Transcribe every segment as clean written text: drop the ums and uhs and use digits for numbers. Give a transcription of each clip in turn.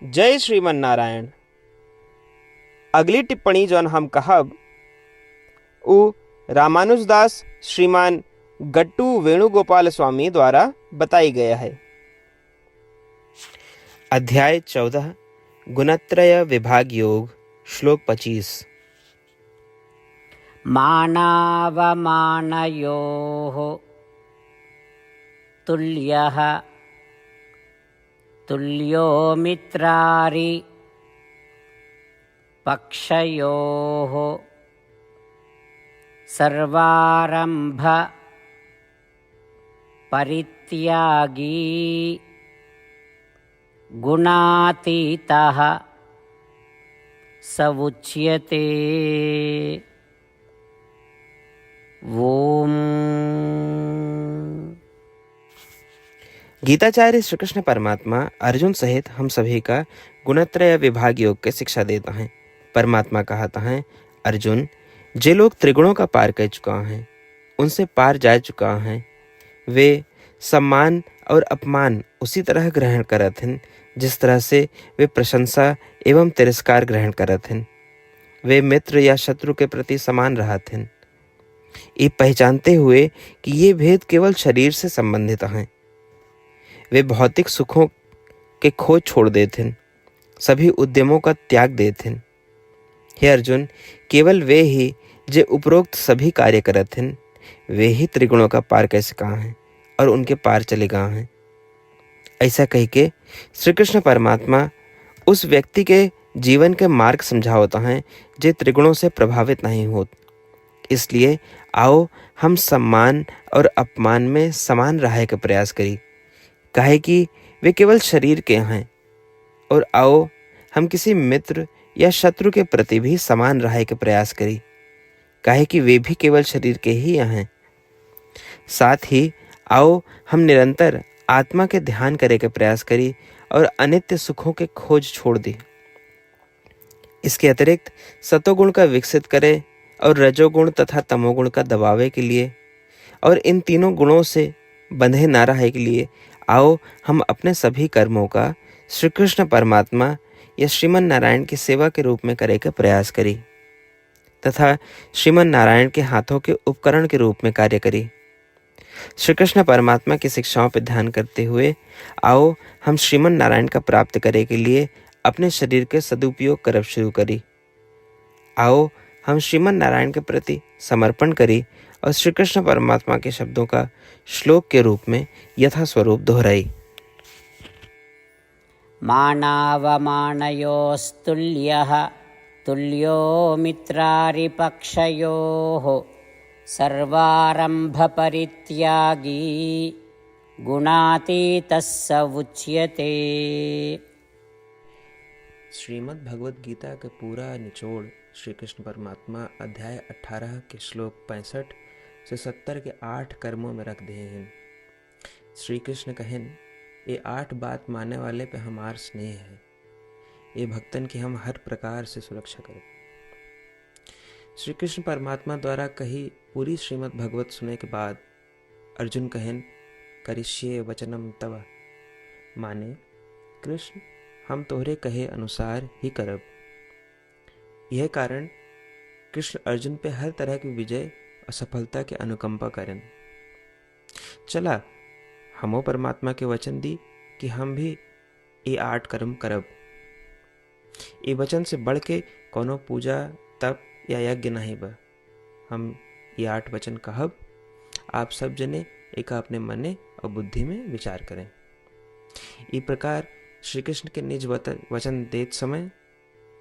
जय श्रीमन नारायण। अगली टिप्पणी जौन हम कहब उ रामानुजदास श्रीमान गट्टू वेणुगोपाल स्वामी द्वारा बताई गया है। अध्याय 14 गुणत्रय विभाग योग श्लोक 25। मानावमानयोः तुल्यः तुल्यो मित्रारि पक्षयोः सर्वारंभ परित्यागी गुणातीतः स उच्यते। ओम। गीताचार्य श्री कृष्ण परमात्मा अर्जुन सहित हम सभी का गुणत्रय विभाग योग के शिक्षा देता है। परमात्मा कहता है, अर्जुन, जे लोग त्रिगुणों का पार कर चुका है, उनसे पार जा चुका है, वे सम्मान और अपमान उसी तरह ग्रहण करत हैं जिस तरह से वे प्रशंसा एवं तिरस्कार ग्रहण करत हैं। वे मित्र या शत्रु के प्रति समान रहत हैं, ये पहचानते हुए कि ये भेद केवल शरीर से संबंधित हैं। वे भौतिक सुखों के खोज छोड़ देते हैं, सभी उद्यमों का त्याग देते हैं। हे अर्जुन, केवल वे ही जो उपरोक्त सभी कार्य करते हैं, वे ही त्रिगुणों का पार कैसे कहा हैं और उनके पार चले गए हैं। ऐसा कह के श्री कृष्ण परमात्मा उस व्यक्ति के जीवन के मार्ग समझावता है जो त्रिगुणों से प्रभावित नहीं होत। इसलिए आओ हम सम्मान और अपमान में समान रहने का प्रयास करी, काहे कि वे केवल शरीर के हैं, और आओ हम किसी मित्र या शत्रु के प्रति भी समान रहने का प्रयास करी, काहे कि वे भी केवल शरीर के ही हैं। साथ ही आओ हम निरंतर आत्मा के ध्यान करे के प्रयास करी और अनित्य सुखों के खोज छोड़ दी। इसके अतिरिक्त सतोगुण का विकसित करे और रजोगुण तथा तमोगुण का दबावे के लिए और इन तीनों गुणों से बंधे न रहे के लिए आओ हम अपने सभी कर्मों का श्री कृष्ण परमात्मा या श्रीमन नारायण की सेवा के रूप में करे का प्रयास करी तथा श्रीमन नारायण के हाथों के उपकरण के रूप में कार्य करी। श्री कृष्ण परमात्मा की शिक्षाओं पर ध्यान करते हुए आओ हम श्रीमन नारायण का प्राप्त करे के लिए अपने शरीर के सदुपयोग करब शुरू करी। आओ हम श्रीमन नारायण के प्रति समर्पण करी और श्री कृष्ण परमात्मा के शब्दों का श्लोक के रूप में यथास्वरूप दोहराई। मानावमानयोस्तुल्यः तुल्यो मित्रारिपक्षयोः सर्वारंभ परित्यागी गुणातीतः स उच्यते। श्रीमद् भगवद गीता का पूरा निचोड़ श्री कृष्ण परमात्मा अध्याय 18 के श्लोक 65 से 70 के 8 कर्मों में रख दिए हैं। श्री कृष्ण कहन, ये 8 बात मानने वाले पे हमार स्नेह है, ये भक्तन की हम हर प्रकार से सुरक्षा करें। श्री कृष्ण परमात्मा द्वारा कही पूरी श्रीमद् भगवत सुने के बाद अर्जुन कहन, करिष्ये वचनम तव, माने कृष्ण हम तोहरे कहे अनुसार ही करब। यह कारण कृष्ण अर्जुन पे हर तरह की विजय और सफलता के अनुकंपा करें। चला हमो परमात्मा के वचन दी कि हम भी ये 8 कर्म करब। ये वचन से बढ़ के कोनो पूजा तप या यज्ञ नहीं बा। हम ये 8 वचन कहब, आप सब जने एक अपने मने और बुद्धि में विचार करें। इस प्रकार श्री कृष्ण के निज वचन देत समय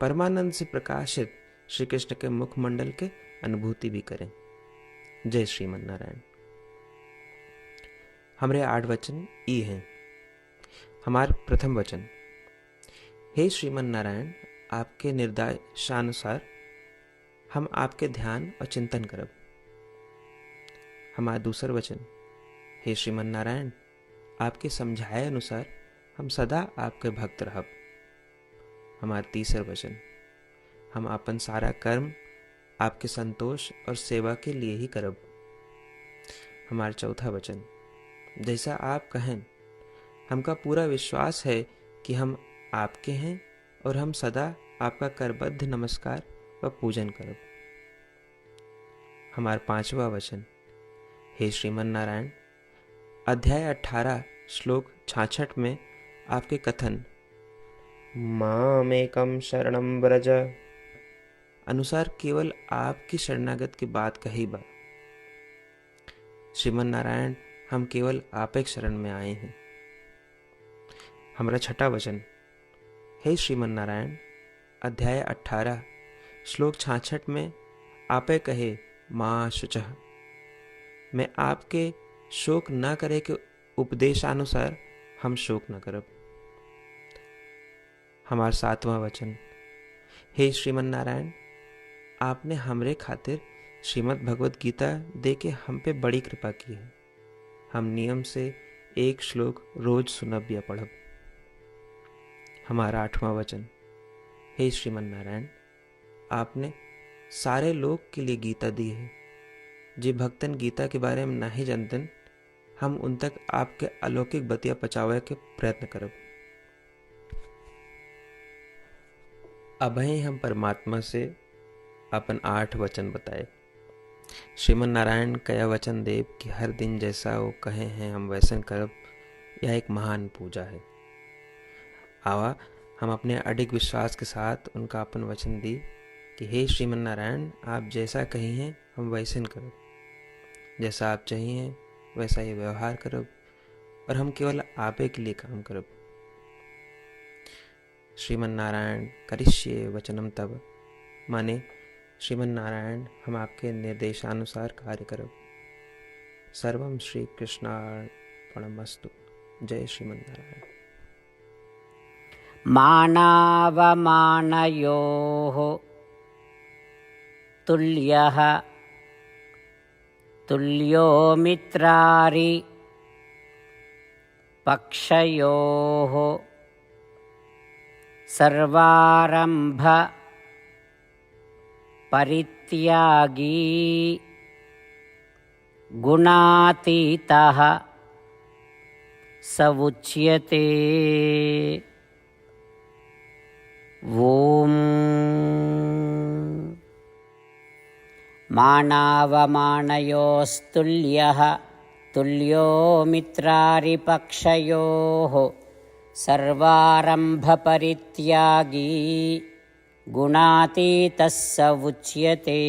परमानंद से प्रकाशित श्री कृष्ण के मुखमंडल के अनुभूति भी करें। जय श्रीमन नारायण। हमारे 8 वचन ई हैं। हमार प्रथम वचन, हे श्रीमन नारायण, आपके निर्देशानुसार हम आपके ध्यान और चिंतन करब। हमारा दूसर वचन, हे श्रीमन नारायण, आपके समझाए अनुसार हम सदा आपके भक्त रहब। हमारा तीसर वचन, हम अपन सारा कर्म आपके संतोष और सेवा के लिए ही करब। हमारा चौथा वचन, जैसा आप कहें, हमका पूरा विश्वास है कि हम आपके हैं और हम सदा आपका करबद्ध नमस्कार व पूजन करब। हमार 5वां वचन। हे श्रीमन नारायण, अध्याय 18 श्लोक 66 में आपके कथन मामेकम शरणम व्रज अनुसार केवल आपकी शरणागत की बात कही बा। श्रीमन नारायण, हम केवल आप एक शरण में आए हैं। हमारा 6वां वचन। हे श्रीमन नारायण, अध्याय 18 श्लोक 66 में आपे कहे माँ शुचः, मैं आपके शोक न करे के उपदेशानुसार हम शोक न करब। हमार 7वां वचन। हे श्रीमन नारायण, आपने हमरे खातिर श्रीमद् भगवत गीता दे के हम पे बड़ी कृपा की है। हम नियम से एक श्लोक रोज सुनब या पढ़ब। हमारा 8वां वचन। हे श्रीमन नारायण, आपने सारे लोग के लिए गीता दी है। जे भक्तन गीता के बारे में नहीं जानतन, हम उन तक आपके अलौकिक बतिया पहुंचावे के प्रयत्न करब। अभय हम परमात्मा से अपन 8 वचन बताए। श्रीमन नारायण कया वचन देव कि हर दिन जैसा वो कहे हैं हम वैसन करब, यह एक महान पूजा है। आवा हम अपने अडिग विश्वास के साथ उनका अपन वचन दी कि हे श्रीमन नारायण, आप जैसा कही हैं हम वैसन करब, जैसा आप चाहिए वैसा ही व्यवहार करब और हम केवल आपे के लिए काम करब। श्रीमन नारायण करिष्ये वचनम तब, माने श्रीमन नारायण हम आपके निर्देशानुसार कार्य करब। सर्वम श्री कृष्णार्पणमस्तु। जय श्रीमन नारायण। मानावमानयोः तुल्यः तुल्यो मित्रारि पक्षयोः सर्वारंभ परित्यागी गुणातीतः स उच्यते। ओम मानावमानयोस्तुल्यः तुल्यो मित्रारिपक्षयोः सर्वारंभपरित्यागी गुणातीतः स उच्यते।